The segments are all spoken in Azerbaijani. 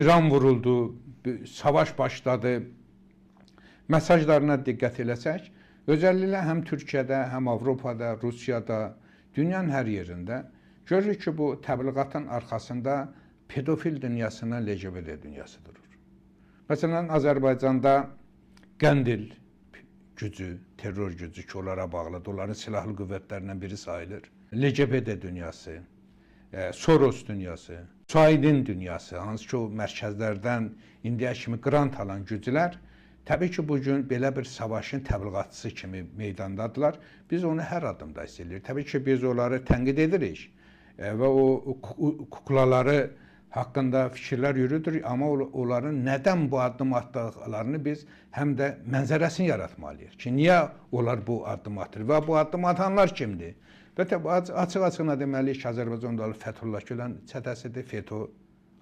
İran vuruldu, savaş başladı mesajlarına diqqət eləsək, özəlliklə həm Türkiyədə, həm Avropada, Rusiyada, dünyanın hər yerində görürük ki, bu təbliğatın arxasında pedofil dünyasına LGBT dünyası durur. Məsələn, Azərbaycanda Qəndil gücü, terror gücü ki, onlara bağlıdır, onların silahlı qüvvətlərindən biri sayılır. LGBT dünyası, Soros dünyası, Suaydin dünyası, hansı ki, o mərkəzlərdən indiyə kimi qrant alan güclər, təbii ki, bugün belə bir savaşın təbliğatçısı kimi meydandadırlar. Biz onu hər adımda hiss edirik. Təbii ki, biz onları tənqid edirik və o kuklaları haqqında fikirlər yürüdür, amma onların nədən bu addım atdıqlarını biz həm də mənzərəsini yaratmalıyıq ki, niyə onlar bu addım atır və bu addım atanlar kimdir? Və açıq-açığına deməliyik ki, Azərbaycanda olan Fethullah Gülen çətəsidir, FETÖ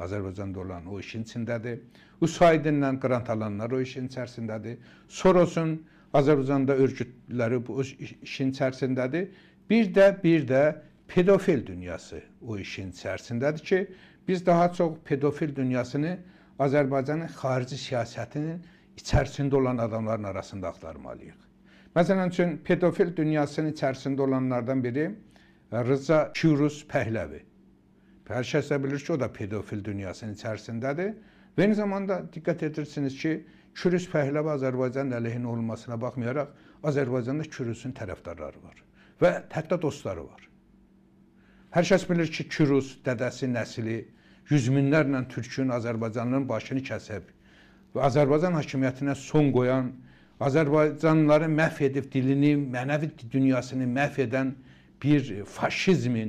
Azərbaycanda olan o işin içindədir. Usaydinlə qrant alanlar o işin içərisindədir. Soros'un Azərbaycanda örgütləri bu işin içərisindədir. Bir də pedofil dünyası o işin içərisindədir ki, biz daha çox pedofil dünyasını Azərbaycanın xarici siyasətinin içərisində olan adamların arasında axtarmalıyıq. Məsələn üçün, pedofil dünyasının içərisində olanlardan biri Rıza Kürus Pəhləvi. Hər kəs də bilir ki, o da pedofil dünyasının içərisindədir. Və eyni zamanda diqqət edirsiniz ki, Kürus Pəhləvi Azərbaycanın əleyhinə olmasına baxmayaraq, Azərbaycanda Kürüsün tərəfdarları var və hətta dostları var. Hər kəs bilir ki, Kürus, dədəsi, nəsli, yüz minlərlə türkün Azərbaycanlıların başını kəsib və Azərbaycan hakimiyyətinə son qoyan, Azərbaycanlıları məhv edib dilini, mənəvi dünyasını məhv edən bir faşizmin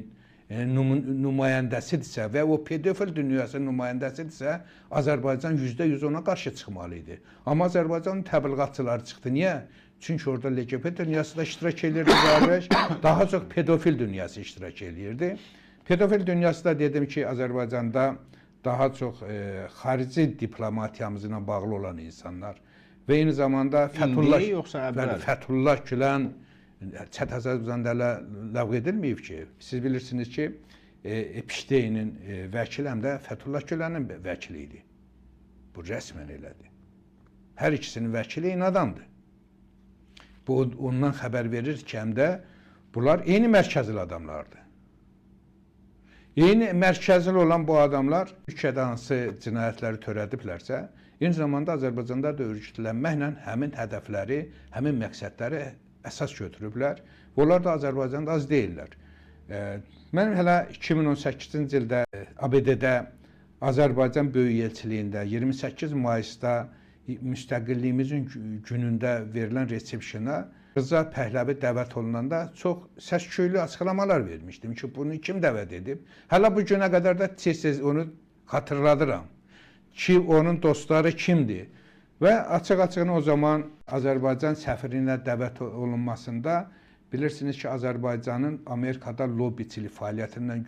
nümayəndəsidirsə və o pedofil dünyasının nümayəndəsidirsə, Azərbaycan %100 ona qarşı çıxmalı idi. Amma Azərbaycanın təbliğatçıları çıxdı. Niyə? Çünki orada LGBT dünyası da iştirak edirdi, daha çox pedofil dünyası iştirak edirdi. Pedofil dünyası da dedim ki, Azərbaycanda daha çox xarici diplomatiyamızla bağlı olan insanlar və eyni zamanda Fethullah Gülen Azərbaycanda ləğv edilməyib ki, siz bilirsiniz ki, Epşteynin vəkili həm də Fethullah Gülenin vəkili idi. Bu rəsmən elədi. Hər ikisinin vəkili eyni adamdır. Bu ondan xəbər verir ki, həm də bunlar eyni mərkəzli adamlardır. Eyni mərkəzli olan bu adamlar Türkiyədə hansı cinayətləri törədiblərsə, eyni zamanda Azərbaycanda da örgütlənməklə həmin hədəfləri, həmin məqsədləri əsas götürüblər. Onlar da Azərbaycanda az deyirlər. Mən hələ 2018-ci ildə ABD-də Azərbaycan Böyük Elçiliyində 28 Mayısda müstəqilliyimizin günündə verilən resepsiyona Rıza Pəhləvi dəvət olunanda çox səs-küylü açıqlamalar vermişdim ki, bunu kim dəvət edib? Hələ bu günə qədər də tez-tez onu xatırladıram ki, onun dostları kimdir? Və açıq-açığına o zaman Azərbaycan səfirinə dəvət olunmasında bilirsiniz ki, Azərbaycanın Amerikada lobbiçilik fəaliyyətindən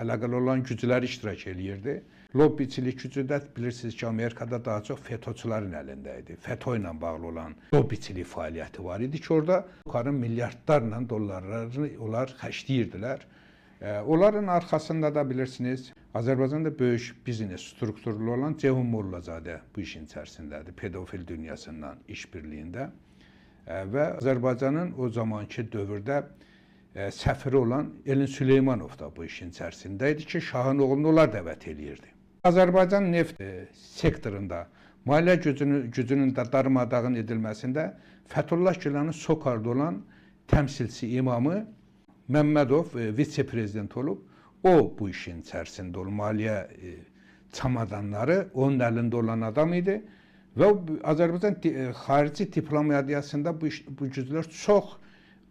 əlaqəli olan güclər iştirak edirdi. Lobbiçilik gücü də bilirsiniz ki, Amerikada daha çox FETÖ-çülərin əlində idi. FETÖ ilə bağlı olan lobbiçilik fəaliyyəti var idi ki, orada yuxarı milyardlarla dollarları onlar xərcləyirdilər. Onların arxasında da bilirsiniz, Azərbaycanda böyük biznes strukturlu olan Ceyhun Mollazadə bu işin içərisindədir, pedofil dünyasından işbirliyində. Və Azərbaycanın o zamanki dövrdə səfiri olan Elin Süleymanov da bu işin içərisində idi ki, Şahın oğlunu onlar dəvət edirdi. Azərbaycan neft sektorunda maliyyə gücünün də darmadağın edilməsində Fethullah Gülenin Sokar'da olan təmsilçi imamı Məmmədov vitse-prezident olub. O bu işin içərisində olan maliyyə çamadanları onun əlində olan adam idi. Və Azərbaycan xarici diplomatiyasında bu güclər çox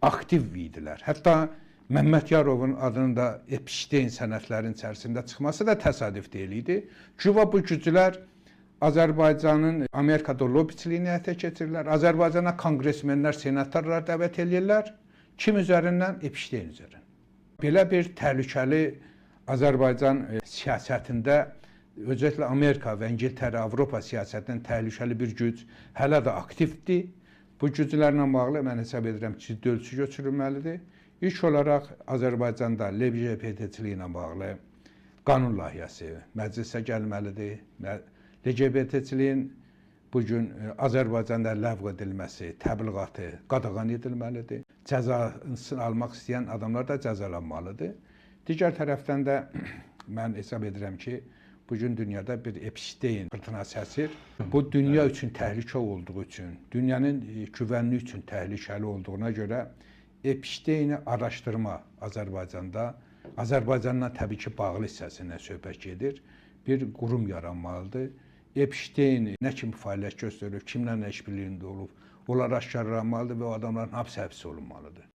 aktiv idilər. Hətta Məhəmməd Yarovun adının da Epşteyn sənədlərinin içərisində çıxması da təsadüf deyil idi. Güya bu güclər Azərbaycanın Amerikada lobbiçiliyini həyata keçirirlər. Azərbaycana konqresmenlər, senatorlar dəvət edirlər. Kim üzərindən? Epşteyn üzərindən. Belə bir təhlükəli Azərbaycan siyasətində özellikle Amerika və İngiltərə, Avropa siyasətinin təhlükəli bir güc hələ də aktivdir. Bu güclərlə bağlı mən hesab edirəm ki, ciddi ölçü götürülməlidir. İlk olaraq Azərbaycanda LGBT-çiliklə bağlı qanun layihəsi məclisə gəlməlidir. LGBT-çiliyin bu gün Azərbaycanda ləğv edilməsi, təbliğatı qadağan edilməlidir. Cəzasını almaq istəyən adamlar da cəzalanmalıdır. Digər tərəfdən də mən hesab edirəm ki, bugün dünyada bir Epstein fırtınası əsir. Bu dünya üçün təhlükə olduğu üçün, dünyanın güvənliyi üçün təhlükəli olduğuna görə Epsteini araşdırma Azərbaycanda, Azərbaycanla təbii ki, bağlı hissəsindən söhbət gedir. Bir qurum yaranmalıdır. Epstein nə kimi fəaliyyət göstərir, kimlə işbirliyində olub, onlar aşkarlanmalıdır və o adamların hamısı həbs olunmalıdır.